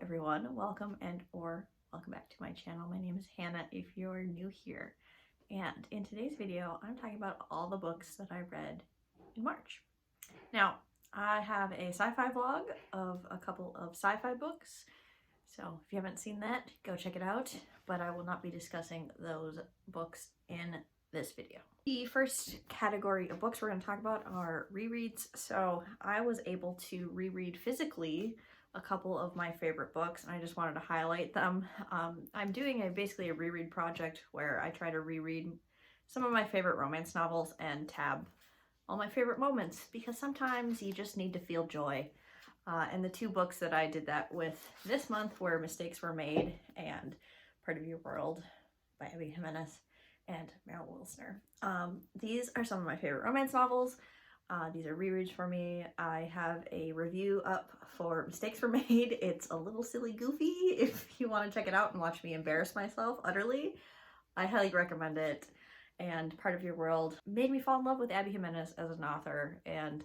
everyone, welcome or welcome back to my channel. My name is Hannah if you're new here, and in today's video I'm talking about all the books that I read in March. Now I have a sci-fi vlog of a couple of sci-fi books, so if you haven't seen that, go check it out, but I will not be discussing those books in this video. The first category of books we're going to talk about are rereads. So I was able to reread physically a couple of my favorite books, and I just wanted to highlight them. I'm doing basically a reread project where I try to reread some of my favorite romance novels and tab all my favorite moments, because sometimes you just need to feel joy. And the two books that I did that with this month were Mistakes Were Made and Part of Your World by Abby Jimenez and Meryl Wilsner. These are some of my favorite romance novels. These are rereads for me. I have a review up for Mistakes Were Made. It's a little silly goofy. If you want to check it out and watch me embarrass myself utterly, I highly recommend it. And Part of Your World made me fall in love with Abby Jimenez as an author, and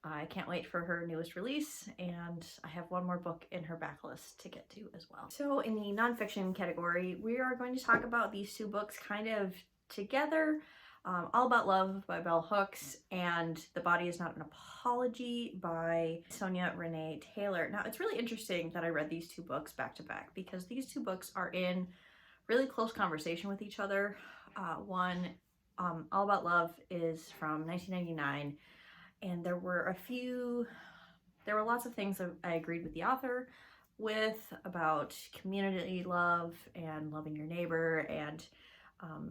I can't wait for her newest release, and I have one more book in her backlist to get to as well. So in the nonfiction category, we are going to talk about these two books kind of together. All About Love by Bell Hooks and The Body Is Not an Apology by Sonia Renee Taylor. Now, it's really interesting that I read these two books back to back, because these two books are in really close conversation with each other. All About Love is from 1999, and there were lots of things that I agreed with the author with, about community love and loving your neighbor, and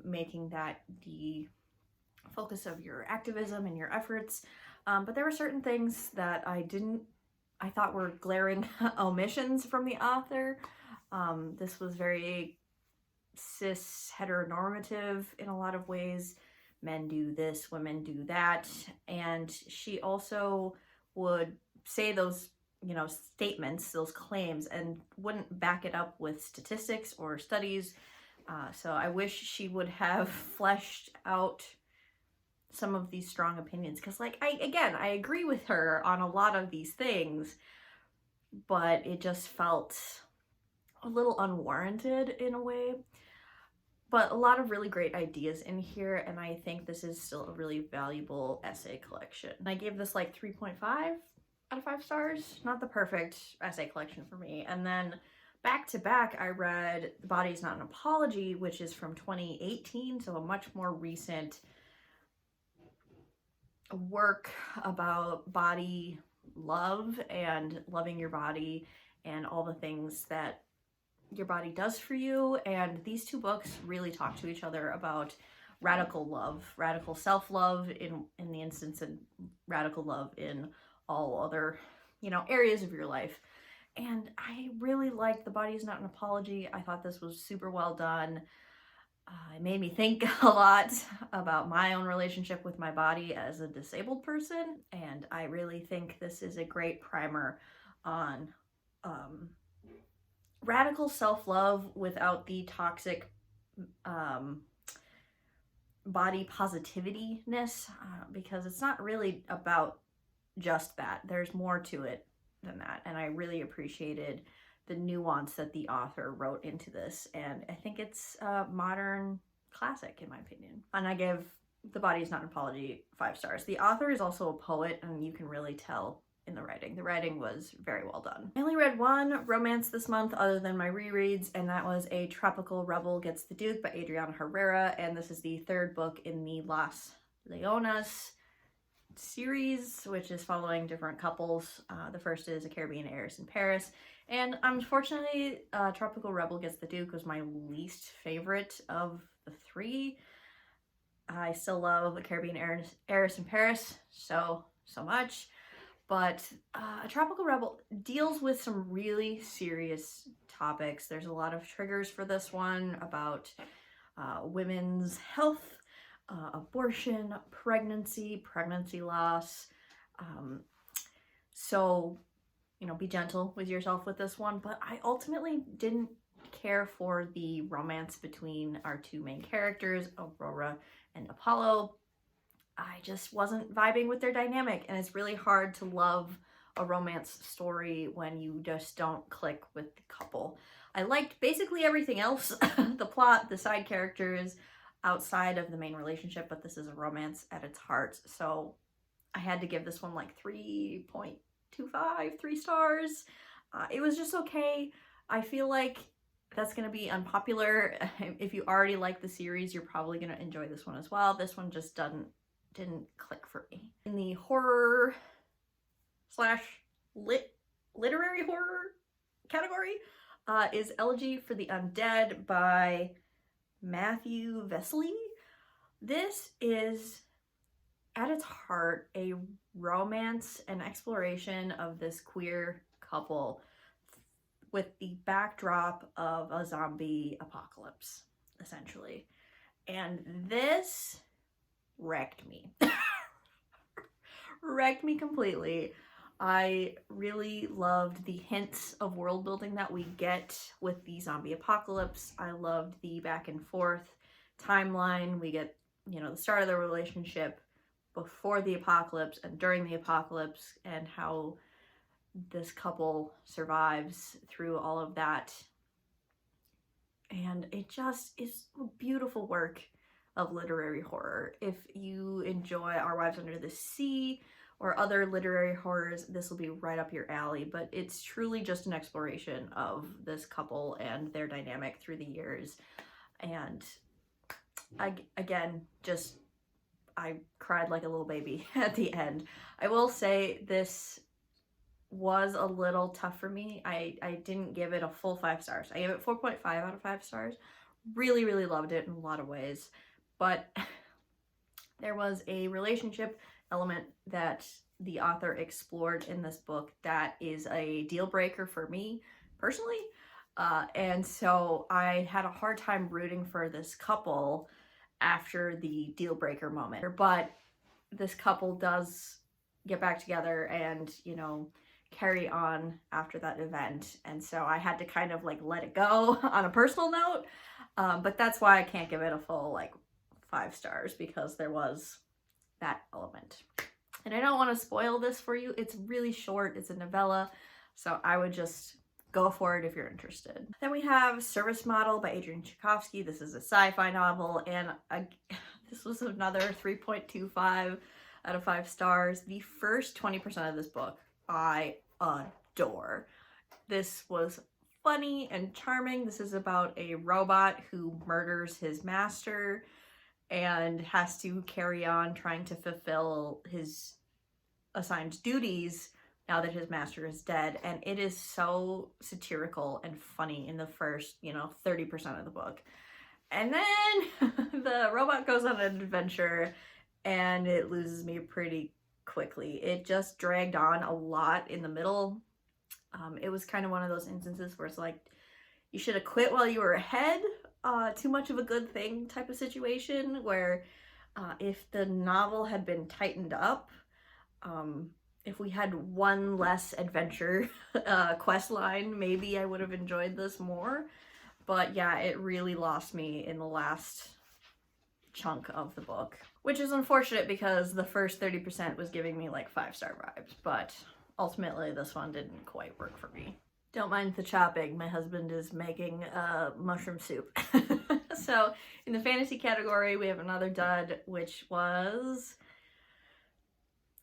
making that the focus of your activism and your efforts. But there were certain things that I thought were glaring omissions from the author. This was very cis heteronormative in a lot of ways. Men do this, women do that. And she also would say those, statements, those claims, and wouldn't back it up with statistics or studies. So I wish she would have fleshed out some of these strong opinions, because I agree with her on a lot of these things, but it just felt a little unwarranted in a way. But a lot of really great ideas in here, and I think this is still a really valuable essay collection. And I gave this like 3.5 out of 5 stars. Not the perfect essay collection for me. And then back to back, I read The Body Is Not an Apology, which is from 2018, so a much more recent work about body love and loving your body and all the things that your body does for you. And these two books really talk to each other about radical love, radical self-love in the instance, and radical love in all other, areas of your life. And I really liked The Body Is Not an Apology. I thought this was super well done. It made me think a lot about my own relationship with my body as a disabled person. And I really think this is a great primer on radical self-love without the toxic body positivity-ness, because it's not really about just that. There's more to it than that, and I really appreciated the nuance that the author wrote into this, and I think it's a modern classic in my opinion. And I give The Body Is Not an Apology 5 stars. The author is also a poet, and you can really tell in the writing. The writing was very well done. I only read one romance this month other than my rereads, and that was A Tropical Rebel Gets the Duke by Adriana Herrera, and this is the third book in the Las Leonas series, which is following different couples. The first is A Caribbean Heiress in Paris, and unfortunately Tropical Rebel Gets the Duke was my least favorite of the three. I still love A Caribbean Heiress in Paris so much, but A Tropical Rebel deals with some really serious topics. There's a lot of triggers for this one about women's health, abortion, pregnancy loss. So, be gentle with yourself with this one. But I ultimately didn't care for the romance between our two main characters, Aurora and Apollo. I just wasn't vibing with their dynamic, and it's really hard to love a romance story when you just don't click with the couple. I liked basically everything else, the plot, the side characters, outside of the main relationship, but this is a romance at its heart, so I had to give this one like 3.25, 3 stars. It was just okay. I feel like that's going to be unpopular. If you already like the series, you're probably going to enjoy this one as well. This one just didn't click for me. In the horror slash literary horror category is Elegy for the Undead by Matthew Vesely. This is, at its heart, a romance and exploration of this queer couple with the backdrop of a zombie apocalypse, essentially. And this wrecked me. Wrecked me completely. I really loved the hints of world building that we get with the zombie apocalypse. I loved the back and forth timeline. We get, you know, the start of the relationship before the apocalypse and during the apocalypse, and how this couple survives through all of that. And it just is a beautiful work of literary horror. If you enjoy Our Wives Under the Sea or other literary horrors, this will be right up your alley. But it's truly just an exploration of this couple and their dynamic through the years. And again, just I cried like a little baby at the end. I will say this was a little tough for me. I didn't give it a full 5 stars. I gave it 4.5 out of 5 stars. Really, really loved it in a lot of ways. But there was a relationship element that the author explored in this book that is a deal breaker for me personally. And so I had a hard time rooting for this couple after the deal breaker moment. But this couple does get back together and, you know, carry on after that event. And so I had to kind of like let it go on a personal note. But that's why I can't give it a full like 5 stars, because there was that element. And I don't want to spoil this for you. It's really short. It's a novella. So I would just go for it if you're interested. Then we have Service Model by Adrian Tchaikovsky. This is a sci-fi novel, and this was another 3.25 out of 5 stars. The first 20% of this book I adore. This was funny and charming. This is about a robot who murders his master and has to carry on trying to fulfill his assigned duties now that his master is dead. And it is so satirical and funny in the first, 30% of the book. And then the robot goes on an adventure and it loses me pretty quickly. It just dragged on a lot in the middle. It was kind of one of those instances where it's like, you should have quit while you were ahead. Too much of a good thing type of situation, where if the novel had been tightened up, if we had one less adventure quest line, maybe I would have enjoyed this more. But yeah, it really lost me in the last chunk of the book, which is unfortunate because the first 30% was giving me like 5-star vibes, but ultimately this one didn't quite work for me. Don't mind the chopping, my husband is making mushroom soup. So in the fantasy category, we have another dud, which was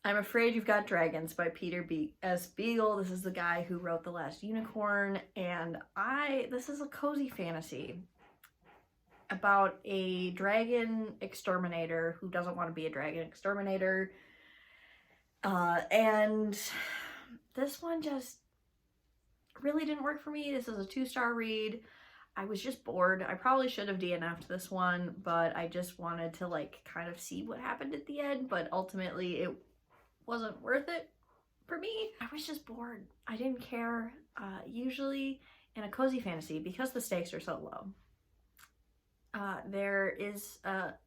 I'm Afraid You've Got Dragons by Peter S. Beagle. This is the guy who wrote The Last Unicorn, and this is a cozy fantasy about a dragon exterminator who doesn't want to be a dragon exterminator. And this one just really didn't work for me. This is a 2-star read. I was just bored. I probably should have DNF'd this one, but I just wanted to like kind of see what happened at the end, but ultimately it wasn't worth it for me. I was just bored. I didn't care. Usually in a cozy fantasy, because the stakes are so low, there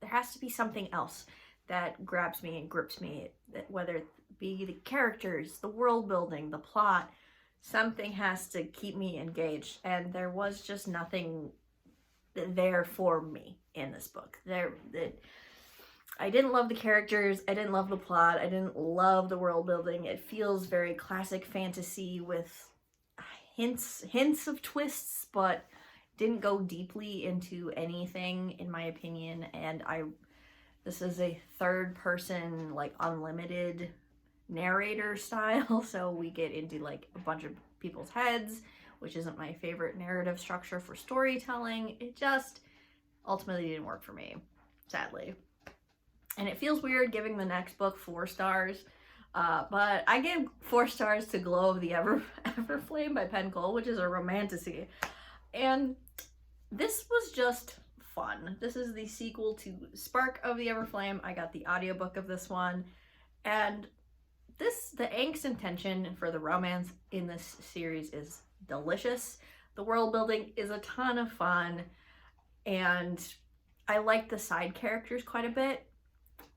has to be something else that grabs me and grips me, whether it be the characters, the world building, the plot. Something has to keep me engaged, and there was just nothing there for me in this book. I didn't love the characters, I didn't love the plot, I didn't love the world building. It feels very classic fantasy with hints of twists, but didn't go deeply into anything in my opinion. And this is a third person, like, unlimited narrator style, so we get into like a bunch of people's heads, which isn't my favorite narrative structure for storytelling. It just ultimately didn't work for me, sadly. And it feels weird giving the next book 4 stars, but I gave 4 stars to Glow of the Everflame by Penn Cole, which is a romantasy. And this was just fun. This is the sequel to Spark of the Everflame. I got the audiobook of this one, and the angst and tension for the romance in this series is delicious. The world building is a ton of fun, and I like the side characters quite a bit.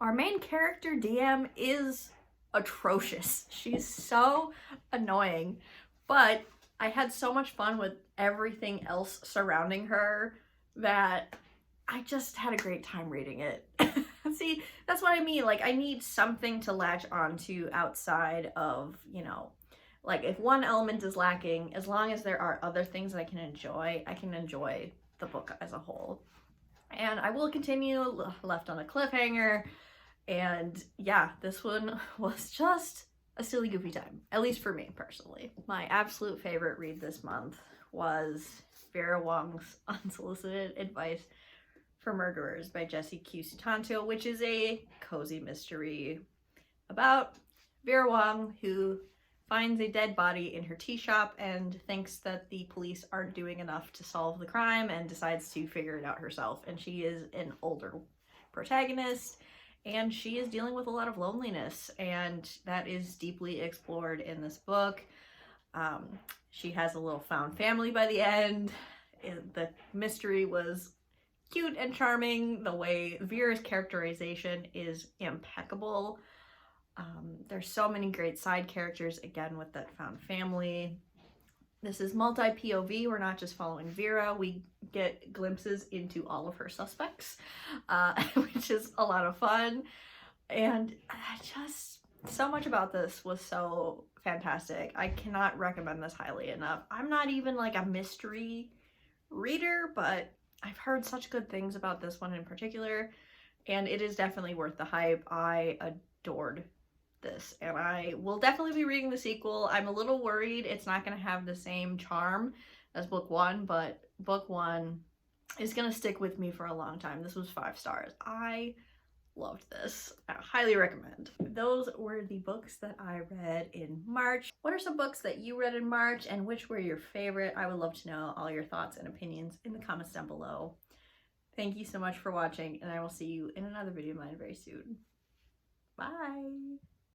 Our main character, DM, is atrocious. She's so annoying, but I had so much fun with everything else surrounding her that I just had a great time reading it. See, that's what I mean. Like, I need something to latch onto outside of, you know, like, if one element is lacking, as long as there are other things I can enjoy the book as a whole. And I will continue, left on a cliffhanger. And yeah, this one was just a silly, goofy time, at least for me personally. My absolute favorite read this month was Vera Wong's Unsolicited Advice for Murderers by Jessie Q. Sutanto, which is a cozy mystery about Vera Wong, who finds a dead body in her tea shop and thinks that the police aren't doing enough to solve the crime and decides to figure it out herself. And she is an older protagonist, and she is dealing with a lot of loneliness, and that is deeply explored in this book. She has a little found family by the end. The mystery was cute and charming. The way Vera's characterization is impeccable. There's so many great side characters, again, with that found family. This is multi-POV. We're not just following Vera. We get glimpses into all of her suspects, which is a lot of fun. And just so much about this was so fantastic. I cannot recommend this highly enough. I'm not even like a mystery reader, but I've heard such good things about this one in particular, and it is definitely worth the hype. I adored this, and I will definitely be reading the sequel. I'm a little worried it's not going to have the same charm as book 1, but book 1 is going to stick with me for a long time. This was 5 stars. I loved this. I highly recommend. Those were the books that I read in March. What are some books that you read in March, and which were your favorite? I would love to know all your thoughts and opinions in the comments down below. Thank you so much for watching, and I will see you in another video of mine very soon. Bye!